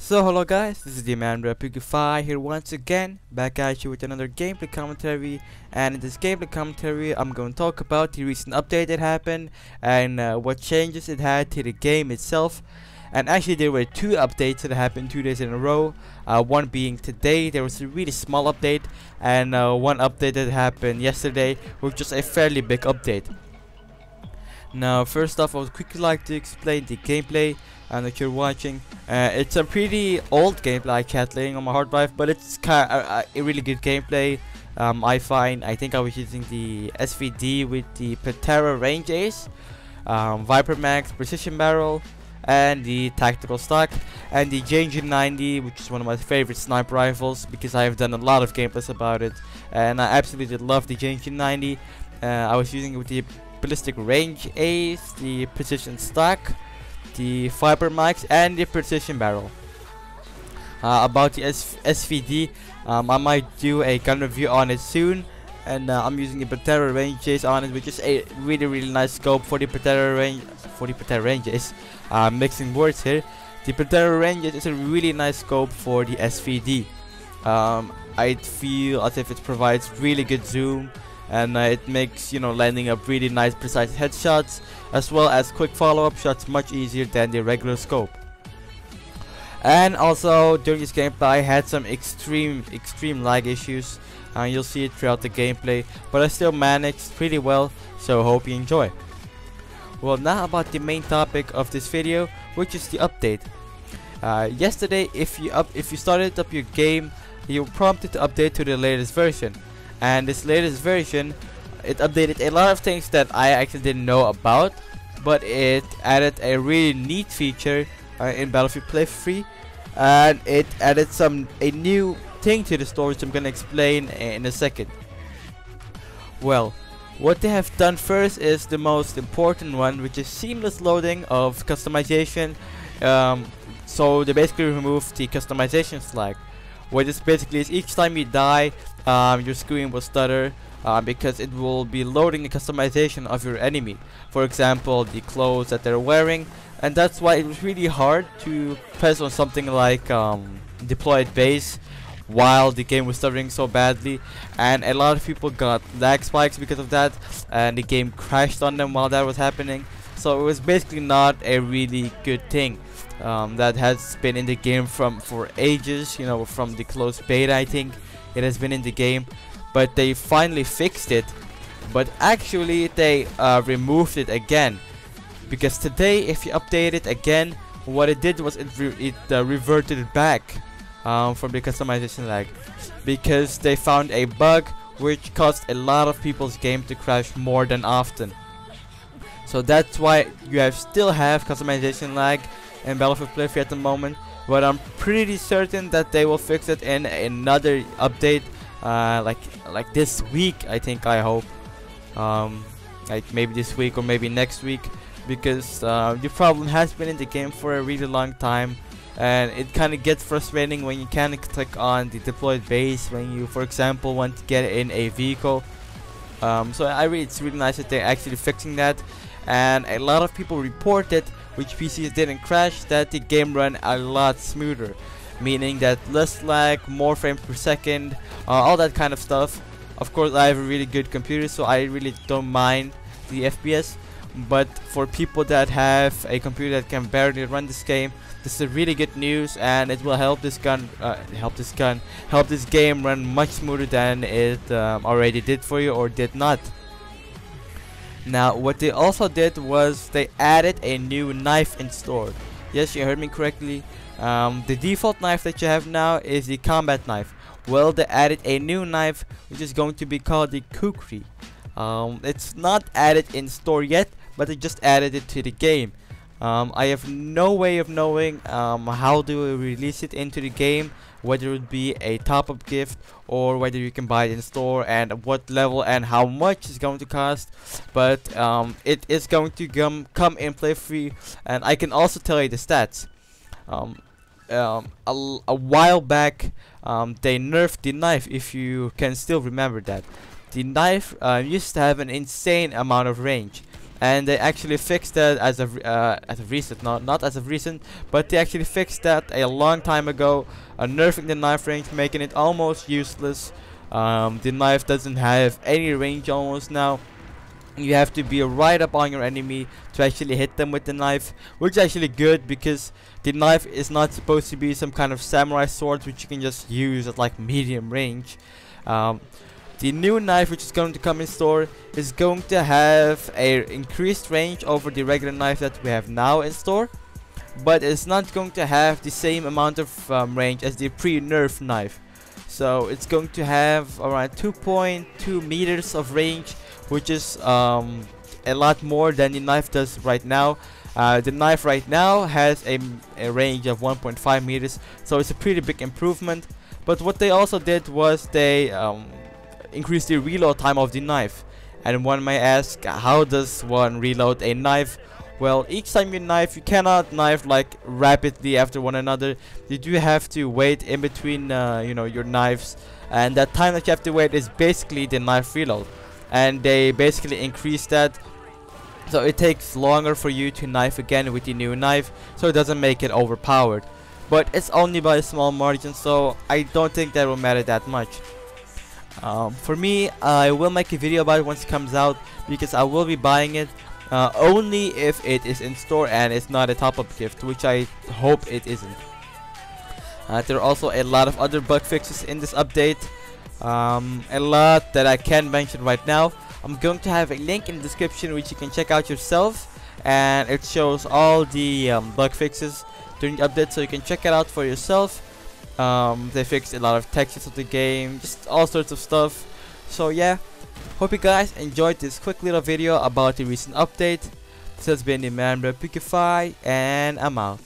So hello guys, this is the man Rapugify here once again, back at you with another gameplay commentary. And in this gameplay commentary I'm going to talk about the recent update that happened and what changes it had to the game itself. And actually there were two updates that happened 2 days in a row. One being today, there was a really small update, and one update that happened yesterday, which was a fairly big update. Now first off, I would quickly like to explain the gameplay that you're watching. It's a pretty old gameplay I kept laying on my hard drive, but it's kind of a really good gameplay. I think I was using the SVD with the Panthera Range Ace, Viper Max Precision Barrel, and the tactical stock, and the JNG-90, which is one of my favorite sniper rifles because I have done a lot of gameplays about it, and I absolutely love the JNG-90. I was using it with the Balistic Range Ace, the precision stock, the Viper Max, and the precision barrel. About the SVD, I might do a gun review on it soon, and I'm using the Panthera Range Ace on it, which is a really nice scope for the Panthera Range Ace. Mixing words here. The Panthera Range Ace is a really nice scope for the SVD. I feel as if it provides really good zoom, and it makes landing up really nice precise headshots as well as quick follow-up shots much easier than the regular scope. And also during this gameplay I had some extreme lag issues. You'll see it throughout the gameplay, but I still managed pretty well, so hope you enjoy. Well, now about the main topic of this video, which is the update. Yesterday, if you started up your game, you were prompted to update to the latest version, and this latest version, it updated a lot of things that I actually didn't know about, but it added a really neat feature in Battlefield Play Free, and it added a new thing to the store, which I'm gonna explain in a second. Well, what they have done first is the most important one, which is seamless loading of customization. So they basically removed the customization flag. What this basically is, each time you die, your screen will stutter because it will be loading the customization of your enemy. For example, the clothes that they're wearing, and that's why it was really hard to press on something like deployed base while the game was stuttering so badly, and a lot of people got lag spikes because of that, and the game crashed on them while that was happening. So it was basically not a really good thing. That has been in the game for ages, from the closed beta. I think it has been in the game, but they finally fixed it. But actually they removed it again, because today if you update it again, what it did was it reverted it back from the customization lag, because they found a bug which caused a lot of people's game to crash more than often. So that's why you still have customization lag in Battlefield Play Free at the moment, but I'm pretty certain that they will fix it in another update, like this week. I hope, like maybe this week or maybe next week, because the problem has been in the game for a really long time, and it kind of gets frustrating when you can't click on the deployed base when you, for example, want to get in a vehicle. So it's really nice that they're actually fixing that, and a lot of people reported, which PCs didn't crash, that the game ran a lot smoother, meaning that less lag, more frames per second, all that kind of stuff. Of course, I have a really good computer, so I really don't mind the FPS. But for people that have a computer that can barely run this game, this is really good news, and it will help this game run much smoother than it already did for you or did not. Now, what they also did was they added a new knife in store. Yes, you heard me correctly. The default knife that you have now is the combat knife. Well, they added a new knife, which is going to be called the kukri. It's not added in store yet, but they just added it to the game. I have no way of knowing how to release it into the game, whether it would be a top-up gift or whether you can buy it in store, and what level and how much it's going to cost. But it is going to come in Play Free, and I can also tell you the stats. A while back, they nerfed the knife, if you can still remember that. The knife used to have an insane amount of range, and they actually fixed that as of recent, not as of recent, but they actually fixed that a long time ago, nerfing the knife range, making it almost useless. The knife doesn't have any range almost now. You have to be right up on your enemy to actually hit them with the knife, which is actually good because the knife is not supposed to be some kind of samurai sword which you can just use at like medium range. The new knife which is going to come in store is going to have a increased range over the regular knife that we have now in store, but it's not going to have the same amount of range as the pre-nerf knife. So it's going to have around 2.2 meters of range, which is a lot more than the knife does right now. The knife right now has a range of 1.5 meters, so it's a pretty big improvement. But what they also did was they increased the reload time of the knife. And one may ask, how does one reload a knife? Well, each time you knife, you cannot knife like rapidly after one another. You do have to wait in between your knives, and that time that you have to wait is basically the knife reload. And they basically increased that, so it takes longer for you to knife again with the new knife, so it doesn't make it overpowered. But it's only by a small margin, so I don't think that will matter that much. For me, I will make a video about it once it comes out, because I will be buying it only if it is in store and it's not a top-up gift, which I hope it isn't. There are also a lot of other bug fixes in this update. A lot that I can't mention right now. I'm going to have a link in the description which you can check out yourself, and it shows all the bug fixes during the update, so you can check it out for yourself. They fixed a lot of textures of the game, just all sorts of stuff. So yeah, hope you guys enjoyed this quick little video about the recent update. This has been the man Replicify, and I'm out.